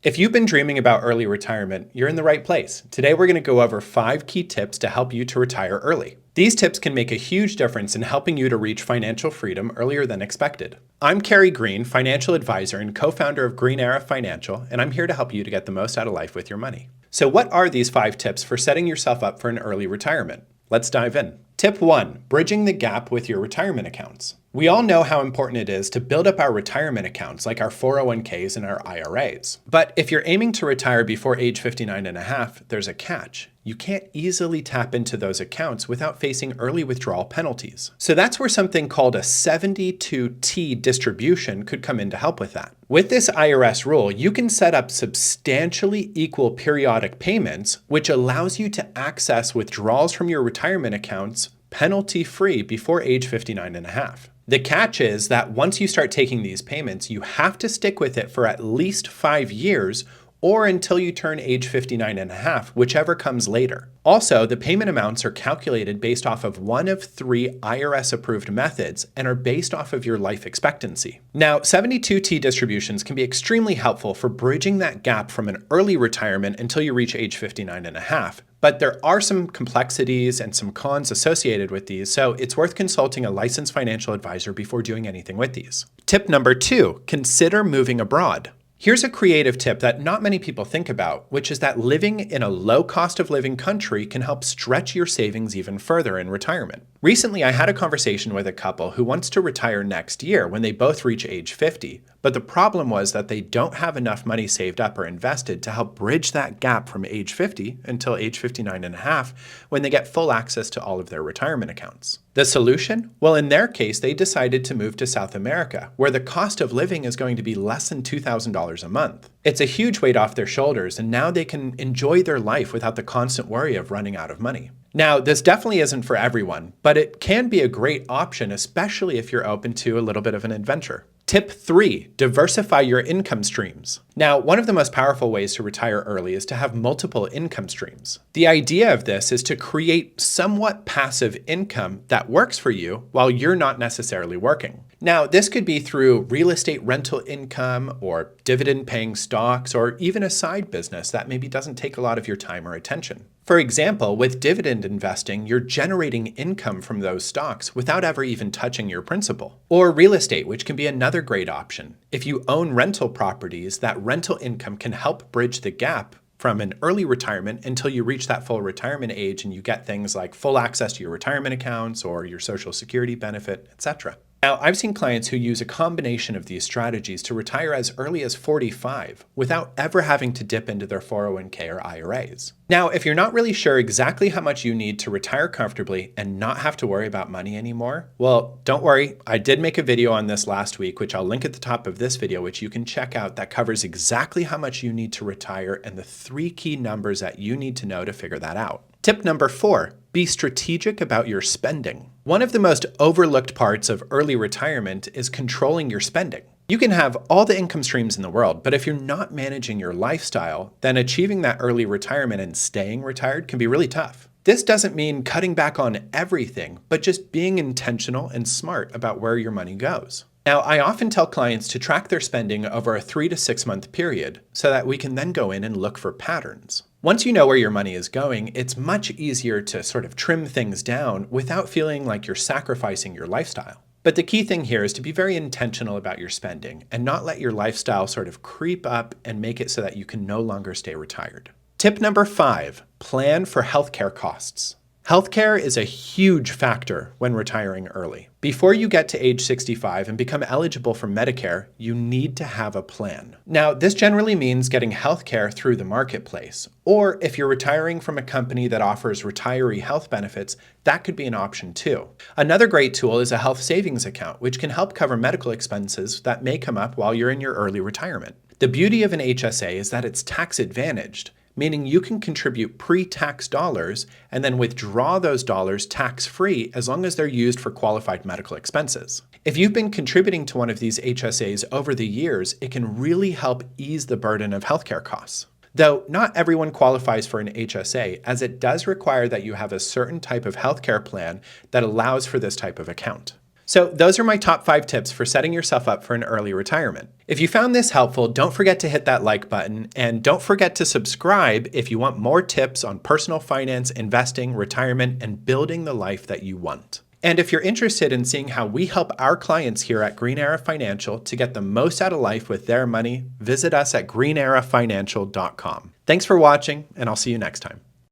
If you've been dreaming about early retirement, you're in the right place. Today, we're going to go over 5 key tips to help you to retire early. These tips can make a huge difference in helping you to reach financial freedom earlier than expected. I'm Carrie Green, financial advisor and co-founder of Green Era Financial, and I'm here to help you to get the most out of life with your money. So what are these 5 tips for setting yourself up for an early retirement? Let's dive in. Tip 1, bridging the gap with your retirement accounts. We all know how important it is to build up our retirement accounts like our 401ks and our IRAs. But if you're aiming to retire before age 59 and a half, there's a catch. You can't easily tap into those accounts without facing early withdrawal penalties. So that's where something called a 72T distribution could come in to help with that. With this IRS rule, you can set up substantially equal periodic payments, which allows you to access withdrawals from your retirement accounts penalty-free before age 59 and a half. The catch is that once you start taking these payments, you have to stick with it for at least 5 years or until you turn age 59 and a half, whichever comes later. Also, the payment amounts are calculated based off of one of 3 IRS-approved methods and are based off of your life expectancy. Now, 72T distributions can be extremely helpful for bridging that gap from an early retirement until you reach age 59 and a half. But there are some complexities and some cons associated with these, so it's worth consulting a licensed financial advisor before doing anything with these. Tip number 2, consider moving abroad. Here's a creative tip that not many people think about, which is that living in a low cost of living country can help stretch your savings even further in retirement. Recently, I had a conversation with a couple who wants to retire next year when they both reach age 50, but the problem was that they don't have enough money saved up or invested to help bridge that gap from age 50 until age 59 and a half when they get full access to all of their retirement accounts. The solution? Well, in their case, they decided to move to South America, where the cost of living is going to be less than $2,000 a month. It's a huge weight off their shoulders, and now they can enjoy their life without the constant worry of running out of money. Now, this definitely isn't for everyone, but it can be a great option, especially if you're open to a little bit of an adventure. Tip 3, diversify your income streams. Now, one of the most powerful ways to retire early is to have multiple income streams. The idea of this is to create somewhat passive income that works for you while you're not necessarily working. Now, this could be through real estate rental income or dividend-paying stocks or even a side business that maybe doesn't take a lot of your time or attention. For example, with dividend investing, you're generating income from those stocks without ever even touching your principal. Or real estate, which can be another great option. If you own rental properties, that rental income can help bridge the gap from an early retirement until you reach that full retirement age and you get things like full access to your retirement accounts or your Social Security benefit, etc. Now, I've seen clients who use a combination of these strategies to retire as early as 45 without ever having to dip into their 401k or IRAs. Now, if you're not really sure exactly how much you need to retire comfortably and not have to worry about money anymore, well, don't worry. I did make a video on this last week, which I'll link at the top of this video, which you can check out, that covers exactly how much you need to retire and the 3 key numbers that you need to know to figure that out. Tip number 4, be strategic about your spending. One of the most overlooked parts of early retirement is controlling your spending. You can have all the income streams in the world, but if you're not managing your lifestyle, then achieving that early retirement and staying retired can be really tough. This doesn't mean cutting back on everything, but just being intentional and smart about where your money goes. Now, I often tell clients to track their spending over a 3 to 6 month period so that we can then go in and look for patterns. Once you know where your money is going, it's much easier to sort of trim things down without feeling like you're sacrificing your lifestyle. But the key thing here is to be very intentional about your spending and not let your lifestyle sort of creep up and make it so that you can no longer stay retired. Tip number 5, plan for healthcare costs. Healthcare is a huge factor when retiring early. Before you get to age 65 and become eligible for Medicare, you need to have a plan. Now, this generally means getting healthcare through the marketplace, or if you're retiring from a company that offers retiree health benefits, that could be an option too. Another great tool is a health savings account, which can help cover medical expenses that may come up while you're in your early retirement. The beauty of an HSA is that it's tax advantaged, meaning you can contribute pre-tax dollars and then withdraw those dollars tax-free as long as they're used for qualified medical expenses. If you've been contributing to one of these HSAs over the years, it can really help ease the burden of healthcare costs. Though not everyone qualifies for an HSA, as it does require that you have a certain type of healthcare plan that allows for this type of account. So those are my top 5 tips for setting yourself up for an early retirement. If you found this helpful, don't forget to hit that like button, and don't forget to subscribe if you want more tips on personal finance, investing, retirement, and building the life that you want. And if you're interested in seeing how we help our clients here at Green Era Financial to get the most out of life with their money, visit us at greenerafinancial.com. Thanks for watching, and I'll see you next time.